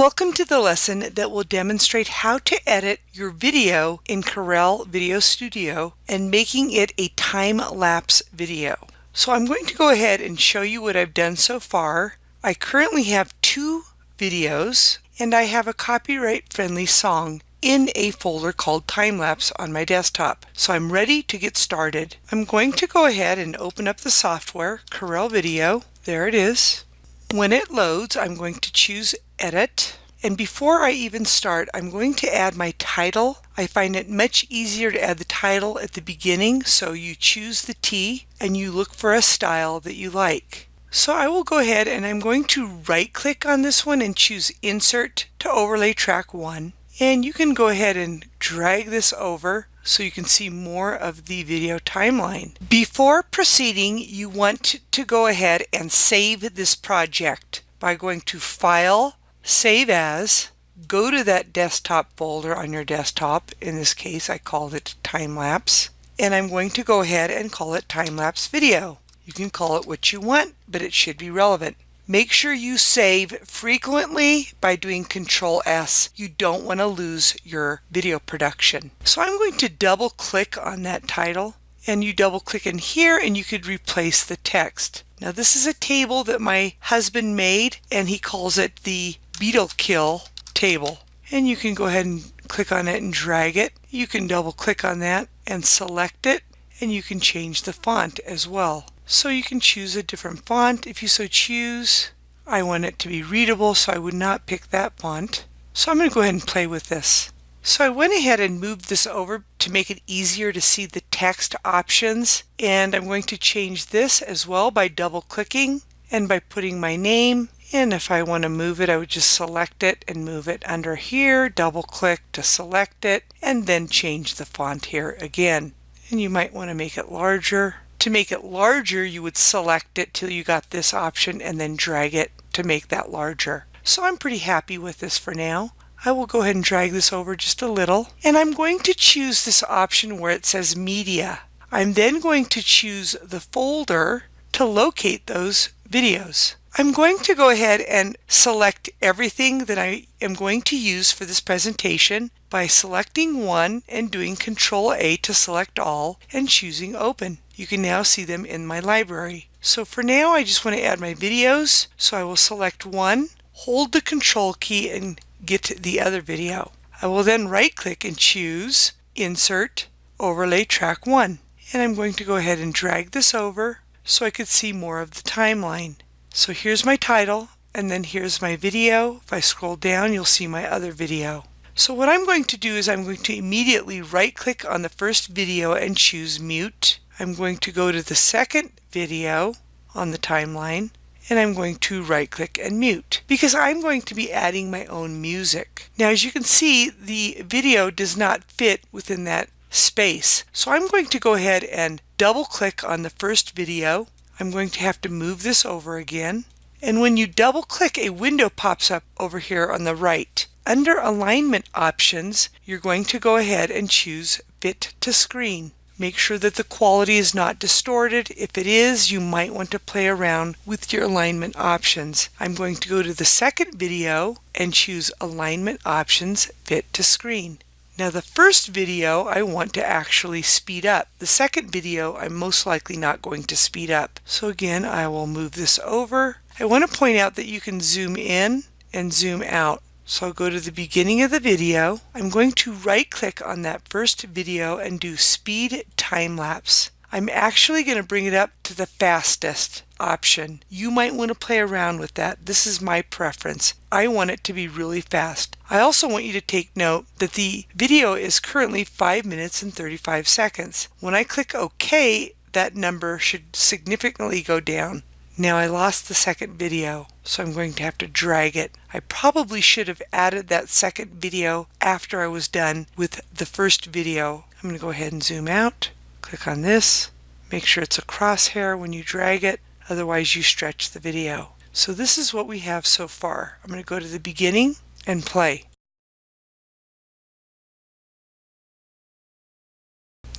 Welcome to the lesson that will demonstrate how to edit your video in Corel VideoStudio and making it a time-lapse video. So I'm going to go ahead and show you what I've done so far. I currently have 2 videos and I have a copyright-friendly song in a folder called time-lapse on my desktop. So I'm ready to get started. I'm going to go ahead and open up the software, Corel Video. There it is. When it loads, I'm going to choose Edit. And before I even start, I'm going to add my title. I find it much easier to add the title at the beginning, so you choose the T and you look for a style that you like. So I will go ahead and I'm going to right-click on this one and choose Insert to overlay track 1. And you can go ahead and drag this over so you can see more of the video timeline. Before proceeding, you want to go ahead and save this project by going to File, Save As, go to that desktop folder on your desktop. In this case, I called it time-lapse, and I'm going to go ahead and call it time-lapse video. You can call it what you want, but it should be relevant. Make sure you save frequently by doing Control S. You don't want to lose your video production. So I'm going to double click on that title, and you double click in here and you could replace the text. Now this is a table that my husband made and he calls it the beetle kill table. And you can go ahead and click on it and drag it. You can double click on that and select it, and you can change the font as well. So you can choose a different font if you so choose. I want it to be readable, so I would not pick that font. So I'm going to go ahead and play with this. So I went ahead and moved this over to make it easier to see the text options, and I'm going to change this as well by double clicking and by putting my name. And if I want to move it, I would just select it and move it under here, double click to select it, and then change the font here again. And you might want to make it larger. To make it larger, you would select it till you got this option and then drag it to make that larger. So I'm pretty happy with this for now. I will go ahead and drag this over just a little, and I'm going to choose this option where it says Media. I'm then going to choose the folder to locate those videos. I'm going to go ahead and select everything that I am going to use for this presentation by selecting one and doing Control A to select all and choosing Open. You can now see them in my library. So for now, I just want to add my videos. So I will select one, hold the Control key and get the other video. I will then right-click and choose Insert, Overlay Track 1. And I'm going to go ahead and drag this over so I could see more of the timeline. So here's my title, and then here's my video. If I scroll down, you'll see my other video. So what I'm going to do is I'm going to immediately right-click on the first video and choose Mute. I'm going to go to the second video on the timeline, and I'm going to right-click and mute because I'm going to be adding my own music. Now, as you can see, the video does not fit within that space. So I'm going to go ahead and double-click on the first video. I'm going to have to move this over again. And when you double-click, a window pops up over here on the right. Under Alignment Options, you're going to go ahead and choose Fit to Screen. Make sure that the quality is not distorted. If it is, you might want to play around with your alignment options. I'm going to go to the second video and choose Alignment Options, Fit to Screen. Now the first video I want to actually speed up. The second video I'm most likely not going to speed up. So again, I will move this over. I want to point out that you can zoom in and zoom out. So I'll go to the beginning of the video. I'm going to right-click on that first video and do Speed Time-Lapse. I'm actually going to bring it up to the fastest option. You might want to play around with that. This is my preference. I want it to be really fast. I also want you to take note that the video is currently 5 minutes and 35 seconds. When I click OK, that number should significantly go down. Now I lost the second video, so I'm going to have to drag it. I probably should have added that second video after I was done with the first video. I'm going to go ahead and zoom out, click on this, make sure it's a crosshair when you drag it, otherwise you stretch the video. So this is what we have so far. I'm going to go to the beginning and play.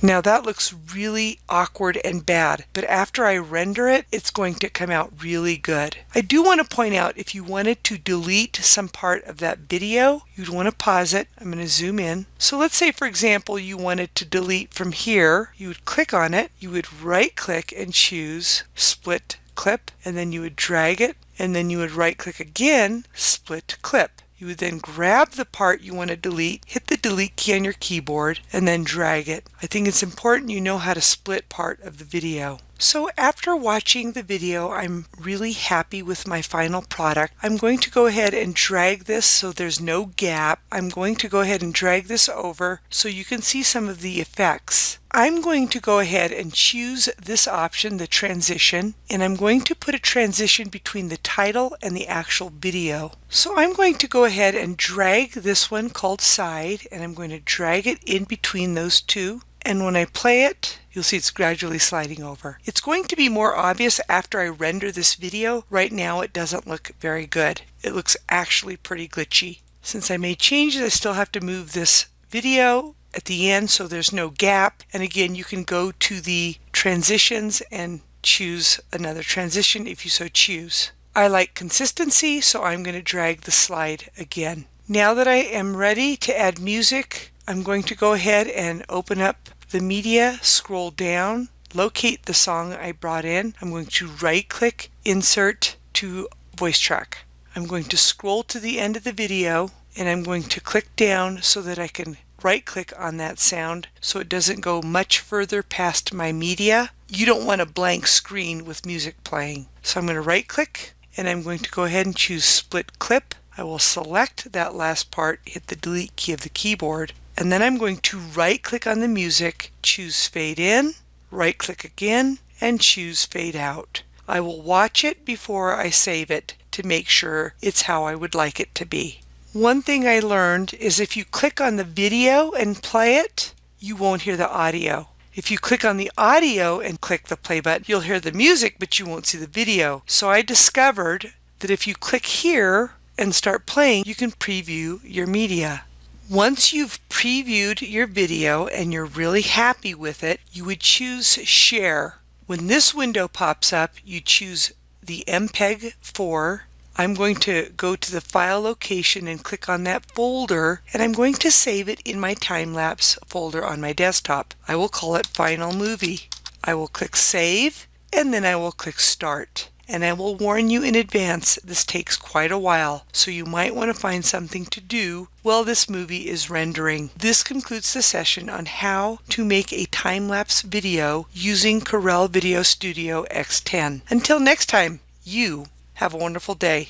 Now that looks really awkward and bad, but after I render it, it's going to come out really good. I do want to point out, if you wanted to delete some part of that video, you'd want to pause it. I'm going to zoom in. So let's say, for example, you wanted to delete from here. You would click on it, you would right click and choose split clip, and then you would drag it, and then you would right click again, split clip. You would then grab the part you want to delete, hit the delete key on your keyboard, and then drag it. I think it's important you know how to split part of the video. So after watching the video, I'm really happy with my final product. I'm going to go ahead and drag this so there's no gap. I'm going to go ahead and drag this over so you can see some of the effects. I'm going to go ahead and choose this option, the transition, and I'm going to put a transition between the title and the actual video. So I'm going to go ahead and drag this one called side, and I'm going to drag it in between those two. And when I play it, you'll see it's gradually sliding over. It's going to be more obvious after I render this video. Right now it doesn't look very good. It looks actually pretty glitchy. Since I made changes, I still have to move this video at the end so there's no gap. And again, you can go to the transitions and choose another transition if you so choose. I like consistency, so I'm going to drag the slide again. Now that I am ready to add music, I'm going to go ahead and open up the media, scroll down, locate the song I brought in. I'm going to right click, insert to voice track. I'm going to scroll to the end of the video, and I'm going to click down so that I can right click on that sound so it doesn't go much further past my media. You don't want a blank screen with music playing. So I'm going to right click, and I'm going to go ahead and choose split clip. I will select that last part, hit the delete key of the keyboard, and then I'm going to right click on the music, choose fade in, right click again, and choose fade out. I will watch it before I save it to make sure it's how I would like it to be. One thing I learned is if you click on the video and play it, you won't hear the audio. If you click on the audio and click the play button, you'll hear the music, but you won't see the video. So I discovered that if you click here and start playing, you can preview your media. Once you've previewed your video and you're really happy with it, you would choose Share. When this window pops up, you choose the MPEG 4. I'm going to go to the file location and click on that folder, and I'm going to save it in my time-lapse folder on my desktop. I will call it Final Movie. I will click Save, and then I will click Start. And I will warn you in advance, this takes quite a while, so you might want to find something to do while this movie is rendering. This concludes the session on how to make a time-lapse video using Corel VideoStudio X10. Until next time, you have a wonderful day.